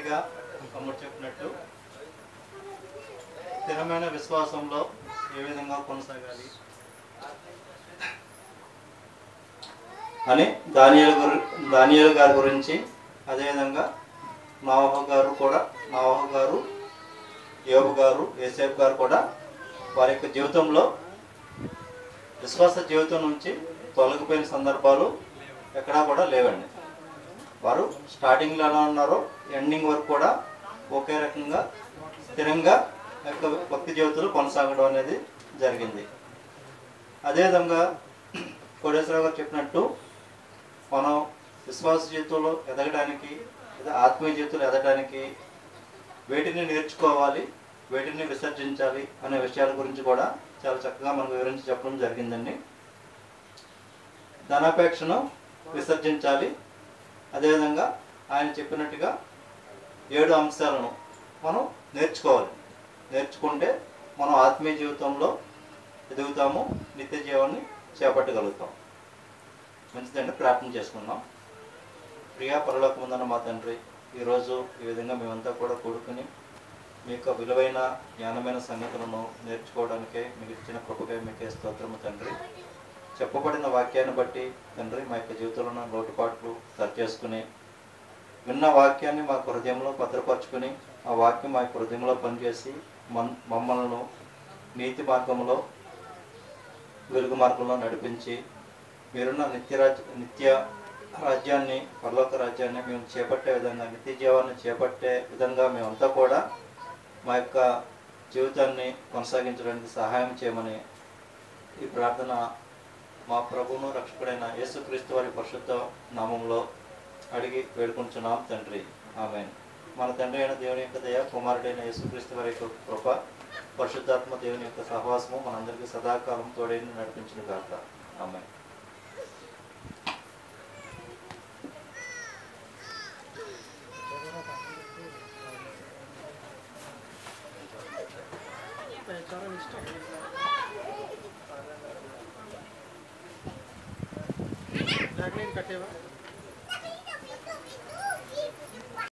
మొదటిగా తమ్ముడు చెప్పినట్టు స్థిరమైన విశ్వాసంలో ఏ విధంగా కొనసాగాలి అని దానియేలు గారి గురించి, అదేవిధంగా నోవహు గారు, యోబు గారు, యోసేపు గారు కూడా వారి యొక్క జీవితంలో విశ్వాస జీవితం నుంచి తొలగిపోయిన సందర్భాలు ఎక్కడా కూడా లేవండి. వారు స్టార్టింగ్లో ఎలా ఉన్నారో ఎండింగ్ వరకు కూడా ఒకే రకంగా స్థిరంగా యొక్క భక్తి జీవితంలో కొనసాగడం అనేది జరిగింది. అదేవిధంగా కోటేశ్వరరావు గారు చెప్పినట్టు మనం విశ్వాస జీవితంలో ఎదగడానికి, ఆత్మీయ జీవితంలో ఎదగడానికి వేటిని నేర్చుకోవాలి, వేటిని విసర్జించాలి అనే విషయాల గురించి కూడా చాలా చక్కగా మనకు వివరించి చెప్పడం జరిగిందండి. ధనాపేక్షను విసర్జించాలి. అదేవిధంగా ఆయన చెప్పినట్టుగా 7 అంశాలను మనం నేర్చుకోవాలి. నేర్చుకుంటే మనం ఆత్మీయ జీవితంలో ఎదుగుతాము, నిత్య జీవాన్ని చేపట్టగలుగుతాం. మంచిదండి, ప్రార్థన చేసుకుందాం. ప్రియా పరలోకముందన్న మా తండ్రి, ఈరోజు ఈ విధంగా మేమంతా కూడా కూడుకుని మీ యొక్క విలువైన జ్ఞానమైన సంగతులను నేర్చుకోవడానికే మీకు ఇచ్చిన కృపగా మీకే స్తోత్రము తండ్రి. చెప్పబడిన వాక్యాన్ని బట్టి తండ్రి మా యొక్క జీవితంలో లోటుపాట్లు సరి చేసుకుని విన్న వాక్యాన్ని మా హృదయంలో భద్రపరుచుకుని ఆ వాక్యం మా యొక్క హృదయంలో పనిచేసి మమ్మల్ని నీతి మార్గంలో, వెలుగు మార్గంలో నడిపించి మీరున్న నిత్య రాజ్యాన్ని, పరలోక రాజ్యాన్ని మేము చేపట్టే విధంగా, నిత్య జీవాన్ని చేపట్టే విధంగా మేమంతా కూడా మా యొక్క జీవితాన్ని కొనసాగించడానికి సహాయం చేయమని ఈ ప్రార్థన మా ప్రభువును రక్షకుడైన యేసుక్రీస్తు వారి పరిశుద్ధ నామంలో అడిగి వేడుకుంటున్నాం తండ్రి. ఆమేన్. మన తండ్రి అయిన దేవుని యొక్క దయ, కుమారుడైన యేసుక్రీస్తు వారి యొక్క కృప, పరిశుద్ధాత్మ దేవుని యొక్క సహవాసము మనందరికీ సదాకాలం తోడైన నడిపించిన గాక. ఆమేన్. कटेगा